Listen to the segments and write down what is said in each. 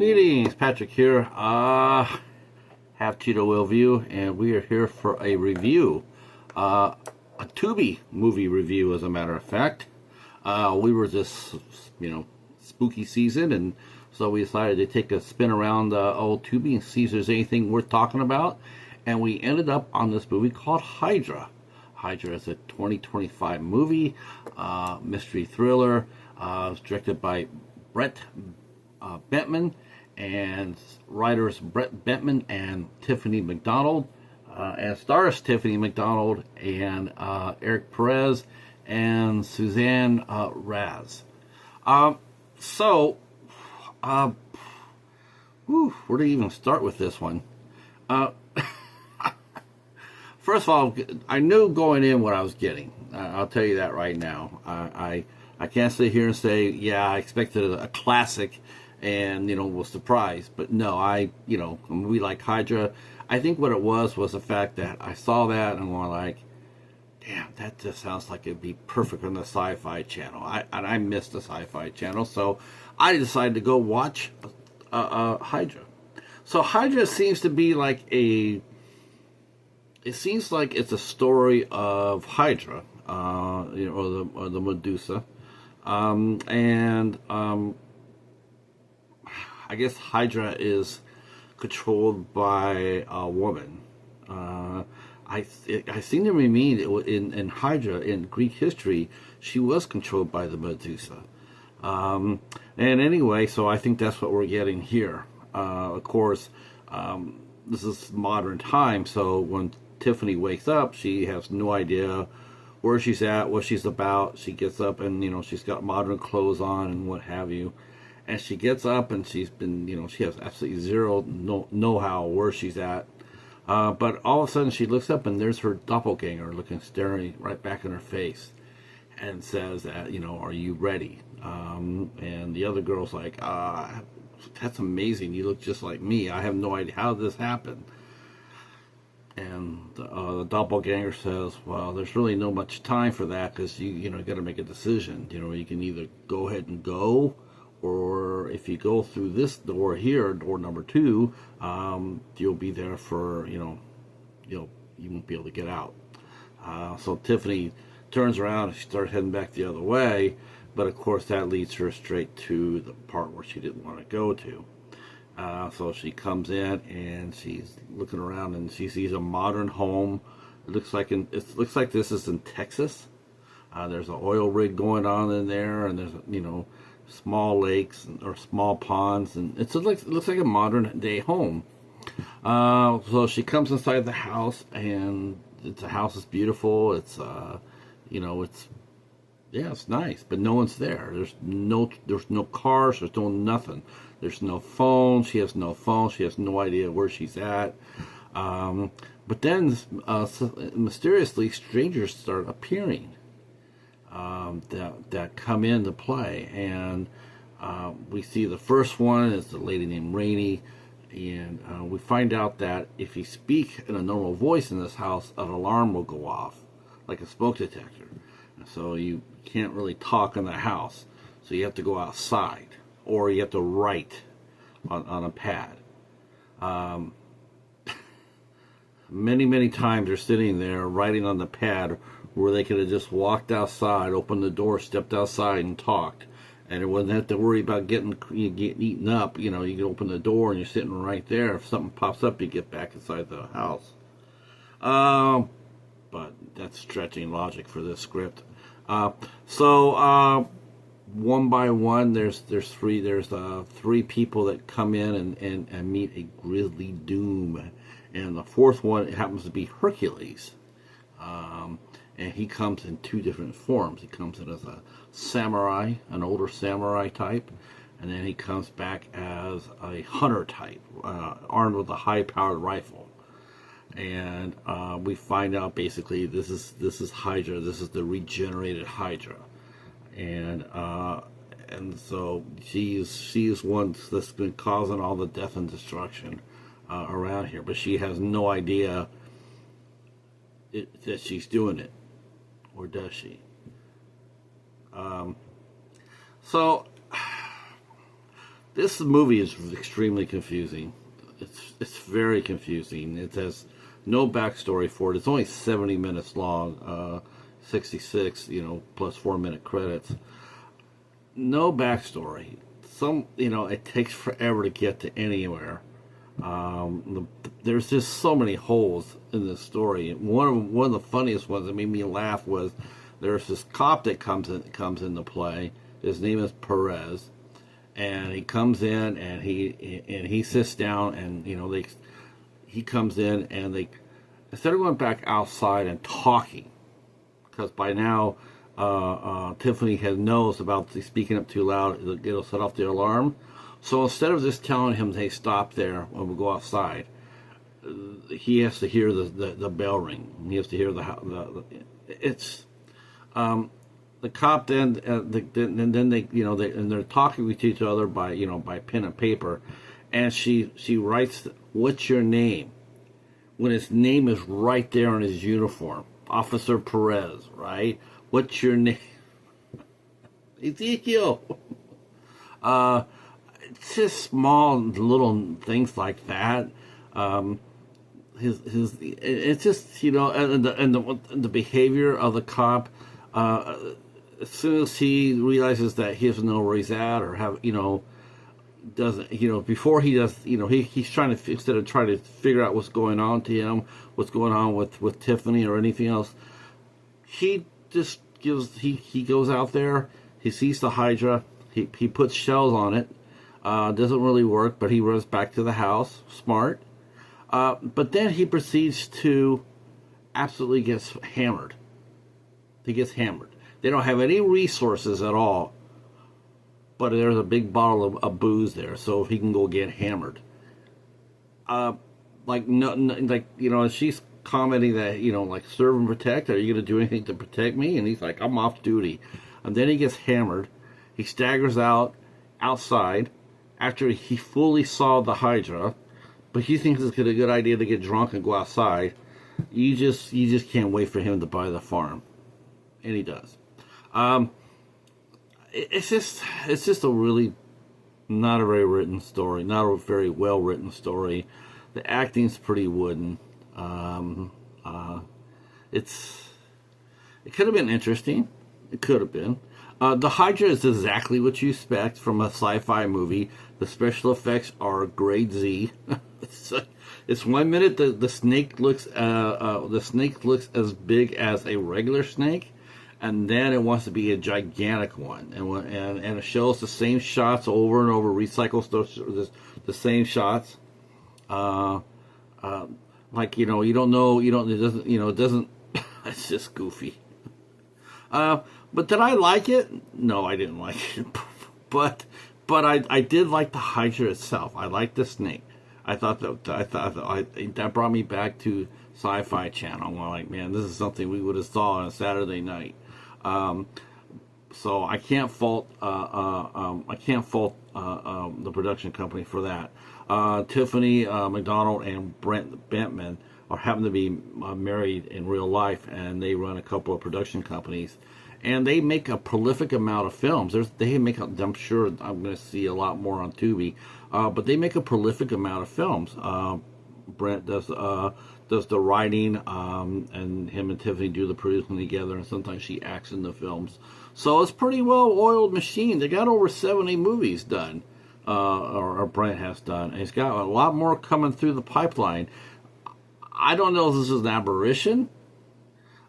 Greetings, Patrick here. Have Cheetah will view, and we are here for a review, a Tubi movie review, as a matter of fact. We were just, spooky season, and so we decided to take a spin around old Tubi and see if there's anything worth talking about. And we ended up on this movie called Hydra. Hydra is a 2025 movie, mystery thriller. It's directed by Bentman, and writers Bentman and Tiffany McDonald, and stars Tiffany McDonald and Eric Perez and Suzanne Raz. Where do you even start with this one? First of all, I knew going in what I was getting. I'll tell you that right now. I can't sit here and say, yeah, I expected a classic and, was surprised. But no, a movie like Hydra, I think what it was the fact that I saw that and was like, damn, that just sounds like it'd be perfect on the Sci-Fi Channel. I missed the Sci-Fi Channel, so I decided to go watch Hydra. So Hydra seems to be like it seems like it's a story of Hydra, or the Medusa. I guess Hydra is controlled by a woman. I seem to remember in Hydra, in Greek history, she was controlled by the Medusa. And anyway, so I think that's what we're getting here. Of course, this is modern time, so when Tiffany wakes up, she has no idea where she's at, what she's about. She gets up and, she's got modern clothes on and what have you. And she gets up and she's been, she has absolutely zero know-how where she's at. But all of a sudden she looks up and there's her doppelganger staring right back in her face and says that, are you ready? And the other girl's like, that's amazing. You look just like me. I have no idea how this happened. And the doppelganger says, well, there's really no much time for that because you got to make a decision. You can either go ahead and go, or if you go through this door here, door number 2, you'll be there for, you won't be able to get out. So Tiffany turns around and she starts heading back the other way, but of course that leads her straight to the part where she didn't want to go to. So she comes in and she's looking around and she sees a modern home. It looks like this is in Texas. There's an oil rig going on in there, and there's small lakes or small ponds, and it looks like a modern day home. So she comes inside the house, and the house is beautiful. It's it's nice, but no one's there. There's no cars. There's no nothing. There's no phone. She has no phone. She has no idea where she's at. But then mysteriously, strangers start appearing that come into play, and we see the first one is the lady named Rainey, and we find out that if you speak in a normal voice in this house, an alarm will go off, like a smoke detector. So you can't really talk in the house. So you have to go outside, or you have to write on a pad. Many times they're sitting there writing on the pad where they could have just walked outside, opened the door, stepped outside, and talked. And it wouldn't have to worry about getting eaten up. You can open the door and you're sitting right there. If something pops up, you get back inside the house. But that's stretching logic for this script. So one by one, there's three people that come in and meet a grisly doom, and the fourth one happens to be Hercules, and he comes in 2 different forms. He comes in as a samurai, an older samurai type, and then he comes back as a hunter type, armed with a high-powered rifle. And we find out basically this is Hydra. This is the regenerated Hydra, and so she is one that's been causing all the death and destruction around here. But she has no idea that she's doing it, or does she? So This movie is extremely confusing. It's very confusing. It has no backstory for it. It's only 70 minutes long, 66, plus 4-minute credits. No backstory. It takes forever to get to anywhere. There's just so many holes in this story. One of the funniest ones that made me laugh was there's this cop that comes into play. His name is Perez, and he comes in and he sits down, and he comes in, and they, instead of going back outside and talking, because by now Tiffany knows about speaking up too loud, it'll set off the alarm. So instead of just telling him, hey, stop there when we go outside, he has to hear the bell ring. He has to hear the cop then they and they're talking with each other by pen and paper, and she writes, what's your name, when his name is right there on his uniform, Officer Perez, right? What's your name? Ezekiel. It's just small little things like that. It's just and the behavior of the cop. As soon as he realizes that he doesn't know where he's at, or doesn't before he does, he's trying to, instead of trying to figure out what's going on to him, what's going on with Tiffany or anything else, he just he goes out there, he sees the Hydra, he puts shells on it. Doesn't really work, but he runs back to the house. Smart. But then he proceeds to absolutely gets hammered. He gets hammered. They don't have any resources at all, but there's a big bottle of booze there, so he can go get hammered. She's commenting that, like, serve and protect. Are you going to do anything to protect me? And he's like, I'm off duty. And then he gets hammered. He staggers outside after he fully saw the Hydra, but he thinks it's a good idea to get drunk and go outside. You just can't wait for him to buy the farm, and he does. It's just a really not a very written story, not a very well written story. The acting's pretty wooden. It could have been interesting. It could have been. The Hydra is exactly what you expect from a sci-fi movie. The special effects are grade Z. It's 1 minute the snake looks as big as a regular snake, and then it wants to be a gigantic one, and it shows the same shots over and over, recycles the same shots. It doesn't. It's just goofy. But did I like it? No, I didn't like it. But I did like the Hydra itself. I liked the snake. I thought that brought me back to Sci-Fi Channel. I'm like, man, this is something we would have saw on a Saturday night. So I can't fault the production company for that. Tiffany McDonald and Bentman happen to be married in real life, and they run a couple of production companies, and they make a prolific amount of films. I'm sure I'm going to see a lot more on Tubi, but they make a prolific amount of films. Brent does the writing, and him and Tiffany do the producing together, and sometimes she acts in the films. So it's pretty well-oiled machine. They got over 70 movies done, or Brent has done, and he's got a lot more coming through the pipeline. I don't know if this is an aberration.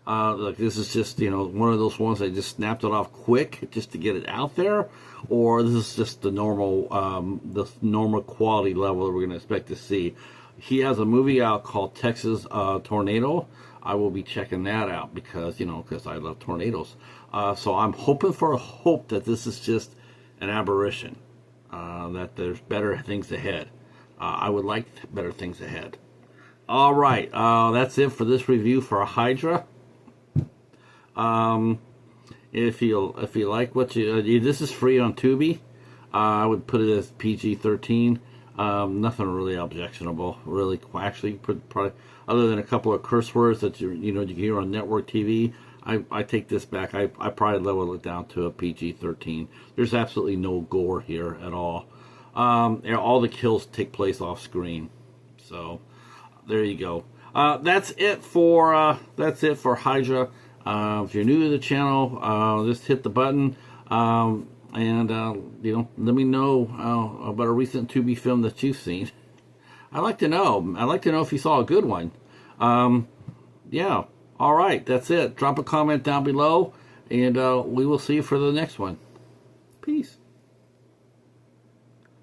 Like this is just, one of those ones they just snapped it off quick just to get it out there, or this is just the normal quality level that we're going to expect to see. He has a movie out called Texas Tornado. I will be checking that out because I love tornadoes. So I'm hoping for a hope that this is just an aberration, that there's better things ahead. I would like better things ahead. All right, that's it for this review for Hydra. If you like what this is free on Tubi. I would put it as PG-13. Nothing really objectionable, really. Actually, probably, other than a couple of curse words that you hear on network TV. I take this back. I probably level it down to a PG-13. There's absolutely no gore here at all. all the kills take place off screen. So there you go. That's it for Hydra. If you're new to the channel, just hit the button, and let me know about a recent Tubi film that you've seen. I'd like to know. I'd like to know if you saw a good one. Yeah. All right. That's it. Drop a comment down below, and we will see you for the next one. Peace.